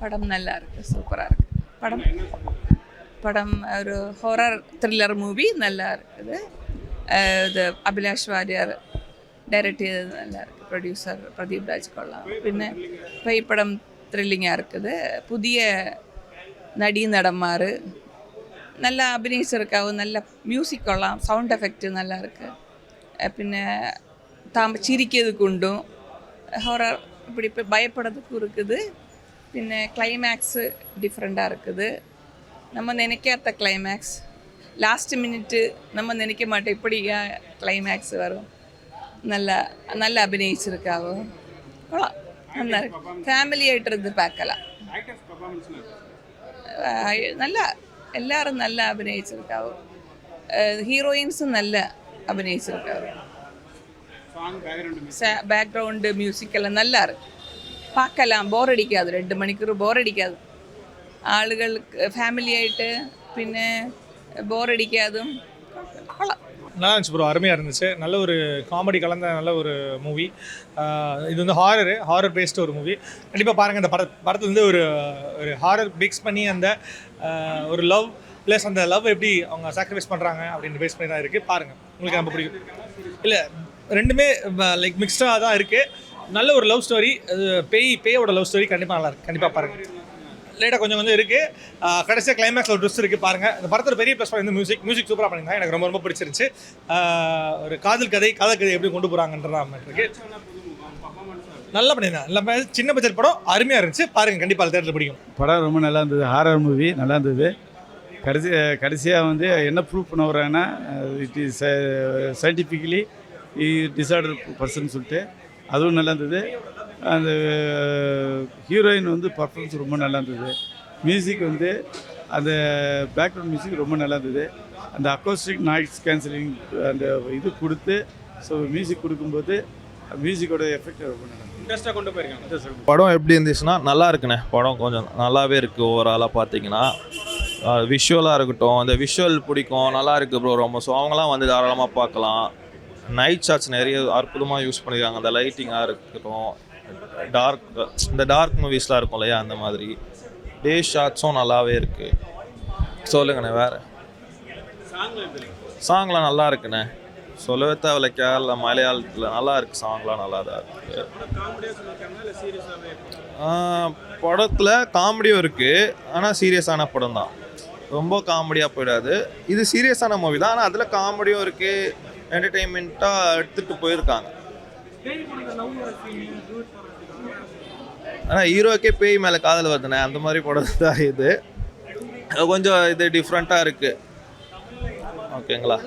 படம் நல்லா இருக்குது, சூப்பராக இருக்குது. படம் படம் ஒரு ஹாரர் த்ரில்லர் மூவி நல்லா இருக்குது. இது அபிலாஷ் வாரியர் டைரக்ட் ചെയ്തത് நல்லா இருக்குது. ப்ரொடியூசர் பிரதீப் ராஜ் கொள்ளலாம். പിന്നെ ഈ പടം த்ரில்லிங்காக இருக்குது. புதிய நடன்மார் நல்லா அபிநயிச்சிருக்காவும். நல்ல மியூசிக் கொள்ளலாம், சவுண்ட் எஃபெக்ட் நல்லா இருக்குது. പിന്നെ சிரிக்கிறதுக்கு உண்டும், ஹாரர் இப்படி இப்போ பயப்படுறதுக்கும் இருக்குது. പിന്നെ ക്ലൈമാക്സ് ഡിഫറെൻ്റാக இருக்குது. நம்ம நினைக்காத கிளைமேக்ஸ், லாஸ்ட் மினிட்டு நம்ம நினைக்க மாட்டோம் இப்படி கிளைமேக்ஸ் வரும். நல்லா நல்லா அபிநயிச்சிருக்காவோ, நல்லா இருக்கு. ஃபேமிலி ஆகிட்டு இருந்து பார்க்கலாம். நல்லா எல்லாரும் நல்லா அபிநயிச்சிருக்காவோ. ஹீரோயின்ஸும் நல்லா அபிநயிச்சிருக்காவோ. பேக்ரவுண்டு மியூசிக் எல்லாம் நல்லா இருக்கு. பார்க்கலாம், போர் அடிக்காது. 2 மணிக்கூர் போர் அடிக்காது. ஆளுகளுக்கு ஃபேமிலி ஆகிட்டு പിന്നെ போர் அடிக்காதும். நல்லா இருந்துச்சு ப்ரோ, அருமையாக இருந்துச்சு. நல்ல ஒரு காமெடி கலந்த நல்ல ஒரு மூவி. இது வந்து ஹாரர் பேஸ்டு ஒரு மூவி. கண்டிப்பாக பாருங்கள். இந்த படத்தில் வந்து ஒரு ஹாரர் மிக்ஸ் பண்ணி அந்த ஒரு லவ் ப்ளஸ் அந்த லவ் எப்படி அவங்க சாக்ரிஃபைஸ் பண்ணுறாங்க அப்படின்னு பேஸ் பண்ணி தான் இருக்குது. பாருங்கள், உங்களுக்கு ரொம்ப பிடிக்கும். இல்லை, ரெண்டுமே லைக் மிக்ஸ்டாக தான் இருக்குது. நல்ல ஒரு லவ் ஸ்டோரி. பேயோட லவ் ஸ்டோரி கண்டிப்பாக நல்லா இருக்குது. கண்டிப்பாக பாருங்கள். லேட்டாக கொஞ்சம் இருக்குது. கடைசியாக கிளைமேக்ஸில் ஒரு ட்விஸ்ட் இருக்குது. பாருங்கள். இந்த படத்தில் பெரிய ப்ளஸ் பாயிண்ட் மியூசிக் சூப்பராக பண்ணியிருந்தாங்க. எனக்கு ரொம்ப பிடிச்சிருந்துச்சு. ஒரு காதல் கதை எப்படி கொண்டு போகிறாங்கன்ற இருக்குது. நல்லா பண்ணியிருந்தேன். எல்லாமே சின்ன பட்ஜெட் படம், அருமையாக இருந்துச்சு. பாருங்கள், கண்டிப்பாக தேட்டரில் பிடிக்கும். படம் ரொம்ப நல்லா இருந்தது. ஹாரர் மூவி நல்லா இருந்தது. கடைசியாக வந்து என்ன ப்ரூவ் பண்ண வர்றாங்கன்னா, it is scientifically disorder person சொல்லிட்டு அதுவும் நல்லா இருந்தது. அந்த ஹீரோயின் வந்து பர்ஃபார்மன்ஸ் ரொம்ப நல்லா இருந்தது. மியூசிக் வந்து அந்த பேக்ரவுண்ட் மியூசிக் ரொம்ப நல்லா இருந்தது. அந்த அக்கோஸ்டிக் நாய்ஸ் கேன்சலிங் அந்த இது கொடுத்து ஸோ மியூசிக் கொடுக்கும்போது மியூசிக்கோட எஃபெக்ட் ரொம்ப நல்லா இன்ட்ரெஸ்ட்டாக கொண்டு போயிருக்காங்க. படம் எப்படி இருந்துச்சுன்னா நல்லா இருக்குண்ணே. படம் கொஞ்சம் நல்லாவே இருக்குது. ஓவராலாக பார்த்தீங்கன்னா விஷுவலாக இருக்கட்டும், அந்த விஷுவல் பிடிக்கும். நல்லா இருக்குது ப்ரோ ரொம்ப. ஸோ அவங்களாம் வந்து தாராளமாக பார்க்கலாம். நைட் ஷாட்ஸ் நிறைய அற்புதமாக யூஸ் பண்ணியிருக்காங்க. அந்த லைட்டிங்காக இருக்கட்டும், இந்த டார்க் மூவிஸ்லாம் இருக்கும் இல்லையா, அந்த மாதிரி டே ஷாட்ஸும் நல்லாவே இருக்குது. சொல்லுங்கண்ணே. வேறு சாங்லாம் நல்லா இருக்குண்ணே. சொல்லவே தேவையில்ல. கேரளா மலையாளத்தில் நல்லா இருக்குது. சாங்லாம் நல்லா தான் இருக்குது. படத்தில் காமெடியும் இருக்குது, ஆனால் சீரியஸான படம் தான். ரொம்ப காமெடியாக போயிடாது. இது சீரியஸான மூவி தான், ஆனால் அதில் காமெடியும் இருக்குது. என்டர்டெயின்மெண்ட்டாக எடுத்துகிட்டு போயிருக்காங்க. ஆனால் ஹீரோக்கே பேய் மேலே காதல் வருதுண்ணே, அந்த மாதிரி படம் தான் இது. கொஞ்சம் இது டிஃப்ரெண்ட்டாக இருக்குது. ஓகேங்களா?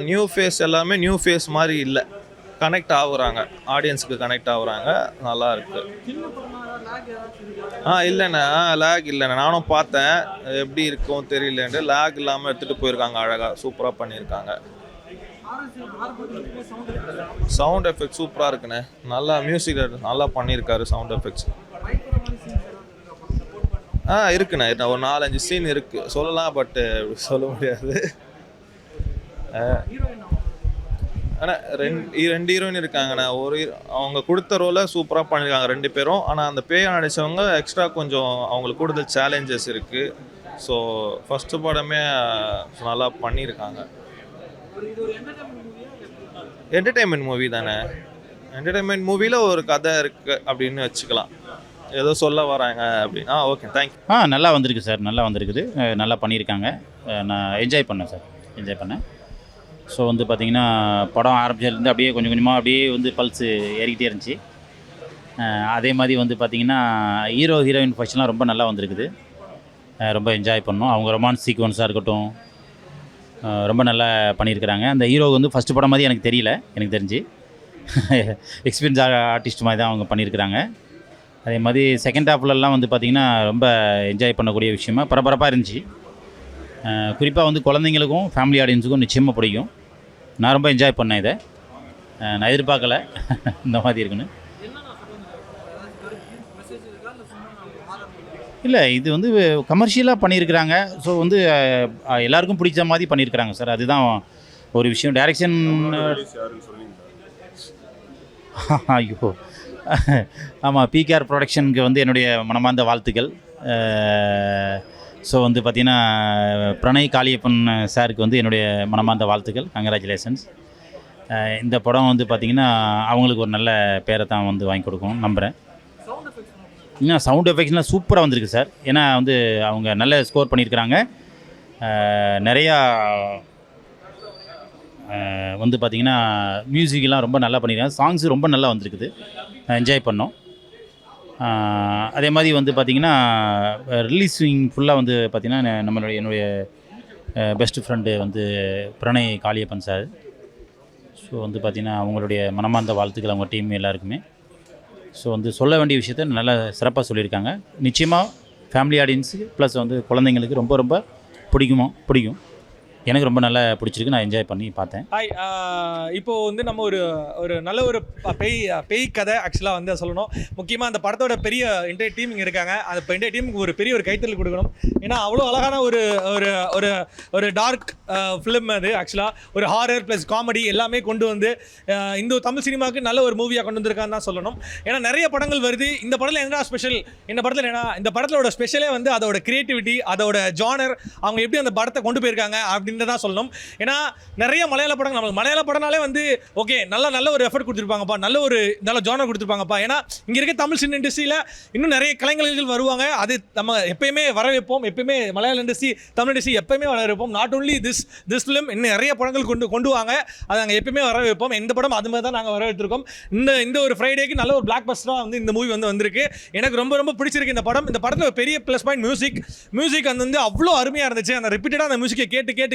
நியூ ஃபேஸ் எல்லாமே நியூ ஃபேஸ் மாதிரி இல்லை. கனெக்ட் ஆகுறாங்க, ஆடியன்ஸுக்கு கனெக்ட் ஆகுறாங்க. நல்லா இருக்குது. இல்லைண்ணே, லேக் இல்லைண்ணே. நானும் பார்த்தேன், எப்படி இருக்கும் தெரியலன்ட்டு. லேக் இல்லாமல் எடுத்துகிட்டு போயிருக்காங்க. அழகாக சூப்பராக பண்ணியிருக்காங்க. சவுண்ட் எஃபெக்ட் சூப்பராக இருக்குண்ணே. நல்லா மியூசிக் நல்லா பண்ணியிருக்காரு. சவுண்ட் எஃபெக்ட்ஸ் இருக்குண்ணே. ஒரு 4-5 சீன் இருக்குது சொல்லலாம், பட்டு சொல்ல முடியாது. ஆனால் ரெண்டு ஹீரோயின் இருக்காங்கண்ணே. அவங்க கொடுத்த ரோலை சூப்பராக பண்ணியிருக்காங்க 2 பேரும். ஆனால் அந்த பேயை நடித்தவங்க எக்ஸ்ட்ரா கொஞ்சம் அவங்களுக்கு கூடுதல் சேலஞ்சஸ் இருக்குது. ஸோ ஃபஸ்ட்டு படமே நல்லா பண்ணியிருக்காங்க. என்டர்டெயின்மெண்ட் மூவி தானே. என்டர்டெயின்மெண்ட் மூவியில் ஒரு கதை இருக்குது அப்படின்னு வச்சுக்கலாம். ஏதோ சொல்ல வராங்க அப்படின்னா. Okay, thank you. நல்லா வந்திருக்கு சார். நல்லா வந்திருக்குது. நல்லா பண்ணியிருக்காங்க. நான் என்ஜாய் பண்ணேன். ஸோ வந்து பார்த்திங்கன்னா படம் ஆரம்பிச்சதுலேருந்து அப்படியே கொஞ்சம் கொஞ்சமாக அப்படியே வந்து பல்ஸு ஏறிக்கிட்டே இருந்துச்சு. அதே மாதிரி வந்து பார்த்திங்கன்னா ஹீரோயின் ஃபங்க்ஷன்லாம் ரொம்ப நல்லா வந்திருக்குது. ரொம்ப என்ஜாய் பண்ணோம். அவங்க ரொமான்ஸ் சீக்வன்ஸாக இருக்கட்டும் ரொம்ப நல்லா பண்ணியிருக்கிறாங்க. அந்த ஹீரோ வந்து ஃபஸ்ட்டு படம் மாதிரி எனக்கு தெரியல. எனக்கு தெரிஞ்சு எக்ஸ்பீரியன்ஸ் ஆர்டிஸ்ட் மாதிரி தான் அவங்க பண்ணியிருக்கிறாங்க. அதே மாதிரி செகண்ட் ஹாஃப்லலாம் வந்து பார்த்திங்கன்னா ரொம்ப என்ஜாய் பண்ணக்கூடிய விஷயமா பரபரப்பாக இருந்துச்சு. குறிப்பாக வந்து குழந்தைங்களுக்கும் ஃபேமிலி ஆடியன்ஸுக்கும் நிச்சயமாக பிடிக்கும். நான் ரொம்ப என்ஜாய் பண்ணேன் இதை. நான் எதிர்பார்க்கல இந்த மாதிரி இருக்குன்னு. இல்லை, இது வந்து கமர்ஷியலாக பண்ணியிருக்கிறாங்க. ஸோ வந்து எல்லாருக்கும் பிடிச்ச மாதிரி பண்ணியிருக்கிறாங்க சார். அதுதான் ஒரு விஷயம். டைரக்ஷன் ஐயோ ஆமாம், பிகேஆர் ப்ரொடக்ஷனுக்கு வந்து என்னுடைய மனமார்ந்த வாழ்த்துக்கள். ஸோ வந்து பார்த்திங்கன்னா பிரணய் காளியப்பன் சாருக்கு வந்து என்னுடைய மனமார்ந்த வாழ்த்துக்கள். கங்க்ராச்சுலேஷன்ஸ். இந்த படம் வந்து பார்த்திங்கன்னா அவங்களுக்கு ஒரு நல்ல பேரை தான் வந்து வாங்கி கொடுக்கும் நம்புகிறேன். இன்னும் சவுண்ட் எஃபெக்ட்ஸ்லாம் சூப்பராக வந்திருக்கு சார். ஏன்னா வந்து அவங்க நல்ல ஸ்கோர் பண்ணியிருக்கிறாங்க. நிறையா வந்து பார்த்திங்கன்னா மியூசிக்கெலாம் ரொம்ப நல்லா பண்ணியிருக்காங்க. சாங்ஸு ரொம்ப நல்லா வந்திருக்குது, என்ஜாய் பண்ணோம். அதே மாதிரி வந்து பார்த்திங்கன்னா ரிலீஸிங் ஃபுல்லாக வந்து பார்த்திங்கன்னா என்னுடைய பெஸ்ட் ஃப்ரெண்டு வந்து பிரணய் காளியப்பன் சார். ஸோ வந்து பார்த்திங்கன்னா அவங்களுடைய மனமார்ந்த வாழ்த்துக்கள் அவங்க டீம் எல்லாருக்குமே. ஸோ வந்து சொல்ல வேண்டிய விஷயத்த நல்லா சிறப்பாக சொல்லியிருக்காங்க. நிச்சயமாக ஃபேமிலி ஆடியன்ஸுக்கு ப்ளஸ் வந்து குழந்தைங்களுக்கு ரொம்ப ரொம்ப பிடிக்கும். எனக்கு ரொம்ப நல்லா பிடிச்சிருக்கு. நான் என்ஜாய் பண்ணி பார்த்தேன். ஹாய், இப்போது வந்து நம்ம ஒரு நல்ல ஒரு பேய் கதை ஆக்சுவலாக வந்து சொல்லணும். முக்கியமாக அந்த படத்தோட பெரிய இன்டர் டீம் இங்கே இருக்காங்க. அந்த இன்டர் டீமுக்கு ஒரு பெரிய ஒரு கைத்தறல் கொடுக்கணும். ஏன்னா அவ்வளோ அழகான ஒரு ஒரு ஒரு டார்க் ஃபிலிம் அது. ஆக்சுவலாக ஒரு ஹாரர் ப்ளஸ் காமெடி எல்லாமே கொண்டு வந்து இந்த தமிழ் சினிமாவுக்கு நல்ல ஒரு மூவியாக கொண்டு வந்திருக்கான்னு தான் சொல்லணும். ஏன்னா நிறைய படங்கள் வருது. இந்த படத்தில் என்னடா ஸ்பெஷல், இந்த படத்தோட ஸ்பெஷலே வந்து அதோட கிரியேட்டிவிட்டி, அதோட ஜானர், அவங்க எப்படி அந்த படத்தை கொண்டு போயிருக்காங்க அப்படின்றதான் சொல்லணும். ஏன்னா நிறைய மலையாள படங்கள், நம்ம மலையாள படம்னாலே வந்து ஓகே நல்ல ஒரு எஃபர்ட் கொடுத்துருப்பாங்கப்பா, நல்ல ஜானர் கொடுத்துருப்பாங்கப்பா. ஏன்னா இங்கே இருக்க தமிழ் சினிமா இண்டஸ்ட்ரியில் இன்னும் நிறைய கலைஞர்கள் வருவாங்க. அது நம்ம எப்பயுமே வர வைப்போம். எப்பயுமே மலையாள இண்டஸ்ட்ரி, தமிழ் இண்டஸ்ட்ரி எப்பயுமே வர வைப்போம். நாட் ஓன்லி திஸ் ஃபிலிம், இன்னும் நிறைய படங்கள் கொண்டு வாங்க. அதை நாங்கள் எப்பயுமே வர வைப்போம். இந்த படம் அது மாதிரி தான் நாங்கள் வர வைத்திருக்கோம். இந்த ஒரு ஃப்ரைடேக்கு நல்ல ஒரு பிளாக் பஸ்டராக வந்து இந்த மூவி வந்திருக்கு. எனக்கு ரொம்ப பிடிச்சிருக்கு இந்த படம். இந்த படத்தில் ஒரு பெரிய ப்ளஸ் பாயிண்ட் மியூசிக் வந்து அவ்வளோ அருமையாக இருந்துச்சு. அந்த ரிப்பீட்டடாக அந்த மியூசிக்கை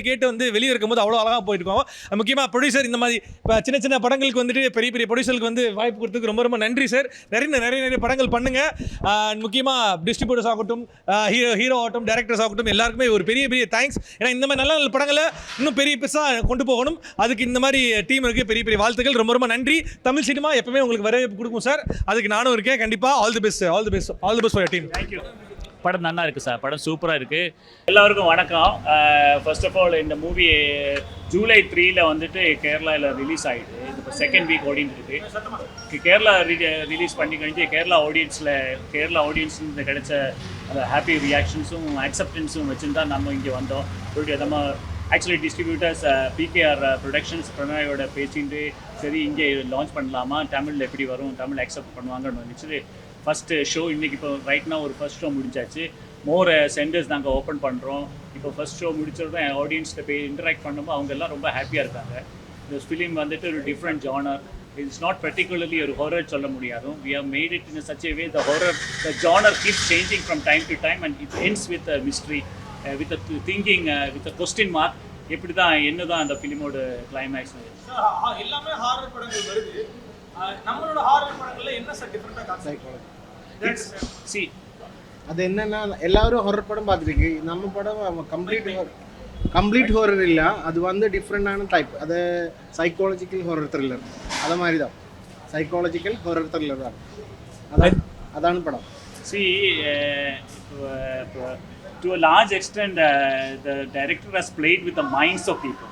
கேட்டு வந்து வெளியே இருக்கும்போது அவ்வளோ அழகாக போயிருக்கோம். முக்கியமாக ப்ரொடியூசர் இந்த மாதிரி இப்போ சின்ன படங்களுக்கு வந்துட்டு பெரிய ப்ரொடியூசருக்கு வந்து வாய்ப்பு கொடுத்ததுக்கு ரொம்ப நன்றி சார். நிறைய படங்கள் பண்ணுங்க. முக்கியமாக டிஸ்ட்ரிபியூட்டர்ஸ் ஆகட்டும், ஹீரோ ஆகட்டும், டைரக்டர்ஸ் ஆகட்டும், எல்லாருக்குமே ஒரு பெரிய தேங்க்ஸ். ஏன்னா இந்த மாதிரி நல்ல படங்களை இன்னும் பெருசாக கொண்டு போகணும். அதுக்கு இந்த மாதிரி டீம் இருக்கு. பெரிய வாழ்த்துக்கள். ரொம்ப நன்றி. தமிழ் சினிமா எப்பவுமே உங்களுக்கு வரவேற்பு கொடுக்கும் சார். அதுக்கு நானும் இருக்கேன். கண்டிப்பாக all the best for your team. Thank you. படம் நல்லா இருக்குது சார். படம் சூப்பராக இருக்குது. எல்லாருக்கும் வணக்கம். ஃபர்ஸ்ட் ஆஃப் ஆல் இந்த மூவி ஜூலை 3 வந்துட்டு கேரளாவில் ரிலீஸ் ஆகிடுது. இது இப்போ செகண்ட் வீக் ஓடின்னு இருக்குது. கேரளா ரிலீஸ் பண்ணி கழிஞ்சு கேரளா ஆடியன்ஸ்லேருந்து கிடைச்ச அந்த ஹாப்பி ரியாக்ஷன்ஸும் அக்செப்டன்ஸும் வச்சுன்னு தான் நம்ம இங்கே வந்தோம். நம்ம ஆக்சுவலி டிஸ்ட்ரிபியூட்டர்ஸ் பிகேஆர் ப்ரொடக்ஷன்ஸ் பிரணயோட பேசிட்டு சரி இங்கே லான்ச் பண்ணலாமா, தமிழில் எப்படி வரும், தமிழ் அக்செப்ட் பண்ணுவாங்கன்னு வந்துச்சு. ஃபஸ்ட்டு ஷோ இன்றைக்கி இப்போ ரைட்னா ஒரு ஃபஸ்ட் ஷோ முடிஞ்சாச்சு. மோர் சென்டர்ஸ் நாங்கள் ஓப்பன் பண்ணுறோம். இப்போ ஃபஸ்ட் ஷோ முடிச்சதும் ஆடியன்ஸில் போய் இன்டராக்ட் பண்ணும்போது அவங்க எல்லாம் ரொம்ப ஹாப்பியாக இருக்காங்க. இந்த ஃபிலிம் வந்துட்டு ஒரு different genre. It's not particularly ஒரு ஹாரர் சொல்ல முடியாது. We have made it in such a way the genre keeps changing from time to time and it ends with mystery, with thinking, with question mark. எப்படி தான் என்னதான் அந்த ஃபிலிமோட climax. எல்லாமே horror படங்கள் வருது. நம்மளோட ஹாரர் படங்கள்ல என்ன சார் டிஃபரெண்டா கான்செப்ட்? சி அது என்னன்னா எல்லாரும் ஹாரர் படம் பார்த்துருக்கு. நம்ம படம் கம்ப்ளீட் ஹாரர் இல்லை. அது வந்து டிஃப்ரெண்டான டைப். அது சைக்காலஜிக்கல் ஹாரர் த்ரில்லர். அது மாதிரி தான் சைக்காலஜிக்கல் ஹாரர் த்ரில்லர் தான். அதான் படம். C to a large extent the director has played with the minds of people.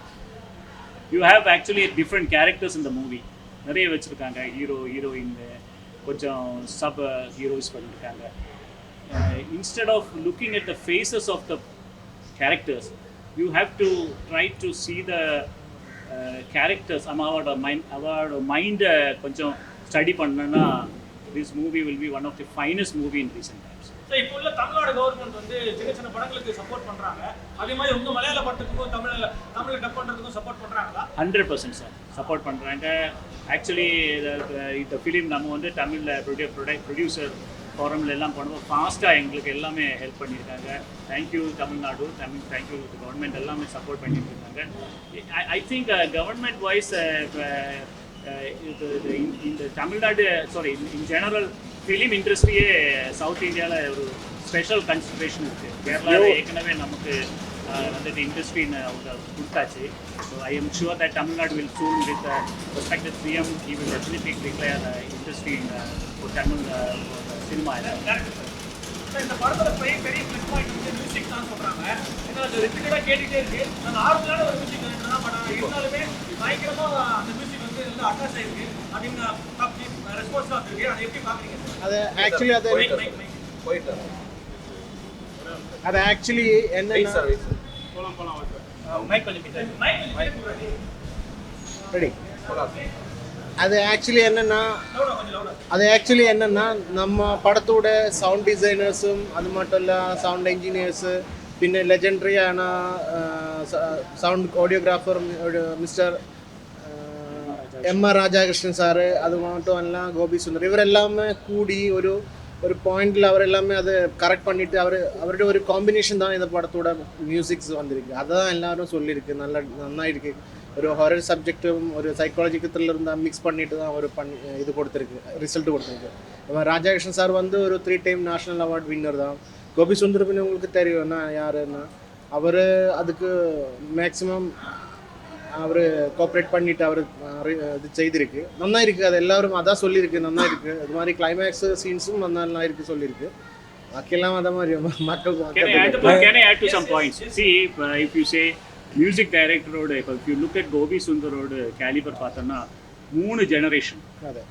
You have actually different characters in the movie. நிறைய வச்சுருக்காங்க. ஹீரோயின் கொஞ்சம் சப் ஹீரோஸ் பண்ணியிருக்காங்க. Instead of looking at the faces of the characters, you have to try to see the characters. அவரோட mind கொஞ்சம் study பண்ணனா this movie will be one of the finest movie in recent times. So இப்போ உள்ள Tamil Nadu government வந்து சின்ன படங்களுக்கு support பண்றாங்க. அதே மாதிரி உங்க மலையாள படத்துக்கும் தமிழ் டப் பண்றதுக்கும் சப்போர்ட் பண்றாங்களா? 100% சார் சப்போர்ட் பண்றாங்க. ஆக்சுவலி இந்த ஃபிலிம் நம்ம வந்து தமிழில் ப்ரொடியூசர் ஃபாரமில் எல்லாம் பண்ணுவோம். ஃபாஸ்ட்டாக எங்களுக்கு எல்லாமே ஹெல்ப் பண்ணியிருக்காங்க. தேங்க்யூ தமிழ்நாடு, தேங்க்யூ கவர்மெண்ட் எல்லாமே சப்போர்ட் பண்ணிட்டு இருக்காங்க. ஐ திங்க் கவர்மெண்ட் வைஸ் இந்த தமிழ்நாடு இன் ஜெனரல் ஃபிலிம் இண்டஸ்ட்ரியே சவுத் இந்தியாவில் ஒரு ஸ்பெஷல் கன்சிடரேஷன் இருக்குது. கேரளாவில் ஏற்கனவே நமக்கு வந்துட்டு இண்டஸ்ட்ரின்னு கொடுத்தாச்சு. So I am sure that Tamil Nadu will soon with respected CM he will definitely declare industry ஒரு தமிழ் சினிமா. இந்த படத்தோட பெரிய ப்ளஸ் பாயிண்ட் வந்து மியூசிக் தான் சொல்கிறாங்க. ஏன்னா அது ரிப்பீட்டடாக கேட்டுகிட்டே இருக்குது. நாங்கள் ஆர்வமான ஒரு மியூசிக் தான் படம் இருந்தாலுமே பயங்கரமாக அந்த மியூசிக் வந்து வந்து நல்லா அட்டாச் ஆயிருக்கு அப்படின்னு ரெஸ்பான்ஸ் வந்துருக்கு. அதை எப்படி பார்க்குறீங்க? அது ஆக்சுவலி அது ஆக்சுவலி என்னன்னா ரெடி அது ஆக்சுவலி என்னன்னா நம்ம படத்தோட சவுண்ட் டிசைனர்ஸும் அது மட்டும் இல்லை சவுண்ட் என்ஜினியர்ஸு പിന്നെ ലെജൻഡറിയാണ് sound audiographer mister M R. Rajakrishnan sir അത് മാത്രമല്ല ഗോപി സുന്ദർ ഇവരെല്ലാമേ കൂടി ഒരു പോയിന്റിൽ അവരെല്ലാമേ അത് കറക്റ്റ് பண்ணிட்டு അവരുടെ ഒരു കോമ്പിനേഷൻ தான் இந்த படத்தோட மியூசிக்ஸ் வந்திருக்கு. அதான் எல்லாரும் சொல்லியிருக்கு நன்னாயிருக்கு. ஒரு ஹாரர் சப்ஜெக்டும் ஒரு சைக்காலஜிக்கல் த்ரில்லரும் தான் மிக்ஸ் பண்ணிட்டு தான் ஒரு இது கொடுத்துருக்கு ரிசல்ட் கொடுத்துருக்கு. ராஜாகிருஷ்ணன் சார் வந்து ஒரு 3 டைம் நேஷனல் அவார்ட் வின்னர் தான். கோபி சுந்தரபின் உங்களுக்கு தெரியும்னா யாருன்னா அவர் அதுக்கு மேக்ஸிமம் அவர் கோஆப்ரேட் பண்ணிட்டு அவர் இது செய்திருக்கு. நல்லா இருக்குது. அது எல்லாரும் அதான் சொல்லியிருக்கு நல்லா இருக்குது. அது மாதிரி கிளைமேக்ஸ் சீன்ஸும் நல்லா இருக்குது சொல்லியிருக்கு. பாக்கியெல்லாம் அதே மாதிரி மக்கள் Can I add to some points? See, if you say music director ஓட if you look at Gopi சுந்தரோட caliber பார்த்தோன்னா 3 generation.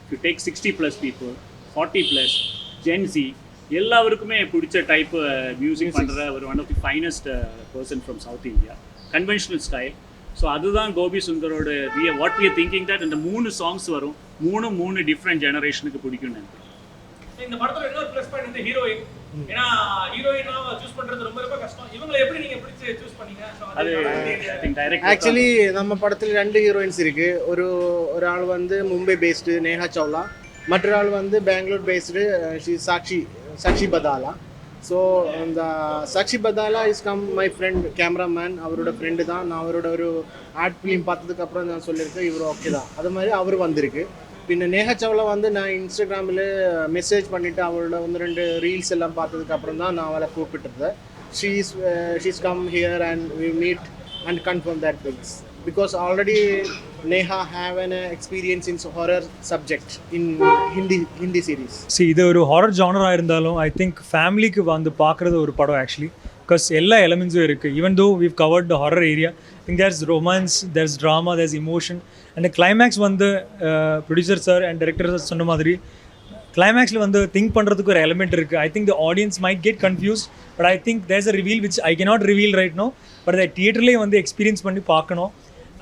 If you take 60+ people, 40+, Gen Z, எல்லாருக்குமே பிடிச்ச டைப் மியூசிக் பண்ணுற ஒரு one of the finest person from south India, conventional style. So அதுதான் கோபி சுந்தரோட what we are thinking that இந்த 3 songs வரும், 3 different ஜெனரேஷனுக்கு பிடிக்கும்னு நினைக்கிறேன். இந்த படத்துல இன்னொரு ப்ளஸ் பாயிண்ட் இந்த ஹீரோயின். ஏன்னா ஹீரோயினா சூஸ் பண்றது ரொம்ப கஷ்டம். இவங்களை எப்படி நீங்க பிடிச்சு சூஸ் பண்ணீங்க? அது ஐ திங்க் டைரக்ட் ஆக்சுவலி நம்ம படத்தில் 2 ஹீரோயின்ஸ் இருக்கு. ஒரு ஆள் வந்து மும்பை பேஸ்டு நேஹா சௌலா, மற்றொரு ஆள் வந்து பெங்களூர் பேஸ்டு சாக்ஷி பதாலா. ஸோ அந்த Sakshi Padala is come my friend cameraman. அவரோட ஃப்ரெண்டு தான். நான் அவரோட ஒரு ஆட் ஃபிலிம் பார்த்ததுக்கப்புறம் நான் சொல்லியிருக்கேன் இவர் ஓகே தான். அது மாதிரி அவர் வந்திருக்கு. பின்ன நேஹா சௌலா வந்து நான் இன்ஸ்டாகிராமில் மெசேஜ் பண்ணிவிட்டு அவரோட 1-2 ரீல்ஸ் எல்லாம் பார்த்ததுக்கப்புறம் தான் நான் அவளை கூப்பிட்டுருந்தேன். She's come here and we meet and confirm that things because already Neha have an experience in horror subject in Hindi series. See, இது ஒரு ஹாரர் ஜானரா இருந்தாலும் ஐ திங்க் ஃபேமிலிக்கு வந்து பார்க்குறது ஒரு படம் ஆக்சுவலி. பிகாஸ் எல்லா எலமெண்ட்ஸும் இருக்குது. Even though we've covered the horror area, think there's romance, there's drama, there's emotion and climax வந்து producer sir and director sir சொன்ன மாதிரி கிளைமேக்ஸில் வந்து திங்க் பண்ணுறதுக்கு ஒரு எலமெண்ட் இருக்குது. I think the audience might get confused, but I think there's a reveal which I cannot reveal right now, but அதை தியேட்டர்லேயே வந்து எக்ஸ்பீரியன்ஸ் பண்ணி பார்க்கணும்.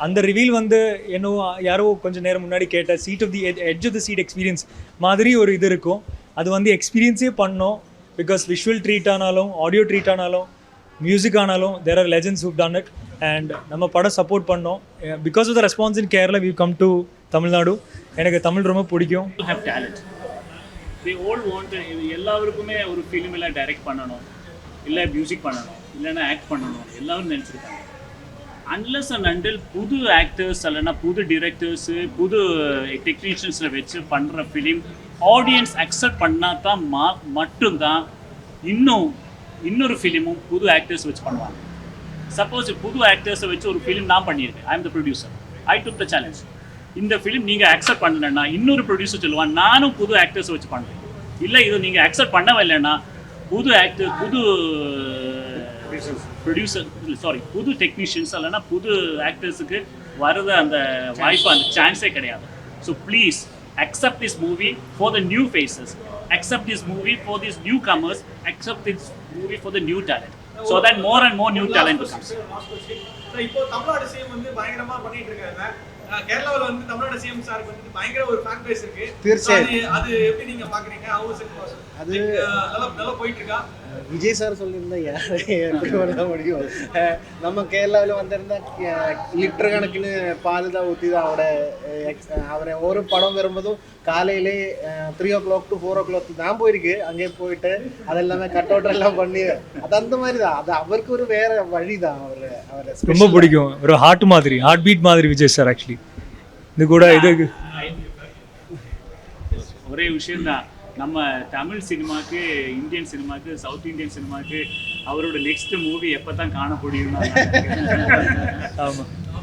அந்த ரிவீல் வந்து என்னவோ யாரோ கொஞ்சம் நேரம் முன்னாடி கேட்ட seat of the edge of the seat experience மாதிரி ஒரு இது இருக்கும். அது வந்து எக்ஸ்பீரியன்ஸே பண்ணோம். பிகாஸ் விஷுவல் ட்ரீட் ஆனாலும் ஆடியோ ட்ரீட் ஆனாலும் மியூசிக் ஆனாலும் there are legends who done it. And நம்ம படம் சப்போர்ட் பண்ணோம். Because of the response in Kerala we come to Tamil Nadu. எனக்கு தமிழ் ரொம்ப பிடிக்கும். Have talent. They all want எல்லாருக்குமே ஒரு ஃபிலிம் எல்லாம் டைரக்ட் பண்ணணும், இல்லை மியூசிக் பண்ணணும், இல்லைன்னா ஆக்ட் பண்ணணும் எல்லாரும் நினச்சிருக்காங்க. அன்லெஸ் அண்ட் அண்டில் புது ஆக்டர்ஸ் இல்லைன்னா புது டிரெக்டர்ஸு புது டெக்னீஷியன்ஸில் வச்சு பண்ணுற ஃபிலிம் ஆடியன்ஸ் அக்செப்ட் பண்ணால் தான் மட்டும்தான் இன்னொரு ஃபிலிமும் புது ஆக்டர்ஸ் வச்சு பண்ணுவாங்க. சப்போஸ் புது ஆக்டர்ஸை வச்சு ஒரு ஃபிலிம் நான் பண்ணியிருக்கேன், I am the producer, I took the challenge. இந்த ஃபிலிம் நீங்கள் அக்செப்ட் பண்ணலைன்னா இன்னொரு ப்ரொடியூசர் சொல்லுவான் நானும் புது ஆக்டர்ஸை வச்சு பண்ணுறேன். இல்லை இது நீங்கள் அக்செப்ட் பண்ணவே இல்லைன்னா புது டெக்னீஷியன்ஸ் இல்லைன்னா புது ஆக்டர்ஸுக்கு வரத அந்த வாய்ப்பு, அந்த சான்ஸே கிடையாது. So please accept this movie for the new faces, accept this movie for these newcomers, accept this movie for the new talent, so that more and more new talent comes. இப்போ Tamil Nadu CM வந்து பயங்கரமா பண்ணிட்டு இருக்காங்க. கேரளாவில் வந்து Tamil Nadu CM சாருக்கு வந்து பயங்கர ஒரு ஃபேன் பேஸ் இருக்கு. தீர்ச்சயாயும் அது எப்படி நீங்க பாக்குறீங்க? அது நல்லா போயிட்டு இருக்கா? விஜய் சார் சொல்லியிருந்தா எப்படி பண்ண முடியும்? நம்ம கேரளாவில் வந்திருந்தா லிட்டர் கணக்குன்னு பால் தான் ஊற்றி தான் அவரை ஒரு படம் வரும்போதும் காலையிலே 3 o'clock to 4 o'clock தான் போயிருக்கு. அங்கே போயிட்டு அதெல்லாமே கட் அவுட் எல்லாம் பண்ணி அது அந்த மாதிரி தான். அது அவருக்கு ஒரு வேற வழி தான். அவரை ரொம்ப பிடிக்கும். ஒரு ஹார்ட் மாதிரி, ஹார்ட் பீட் மாதிரி விஜய் சார் ஆக்சுவலி. இது கூட இது ஒரே விஷயம்தான். நம்ம தமிழ் சினிமாவுக்கு, இந்தியன் சினிமாவுக்கு, சவுத் இந்தியன் சினிமாவுக்கு அவரோட நெக்ஸ்ட் மூவி எப்போ தான் காண முடியும்? ஆமாம்.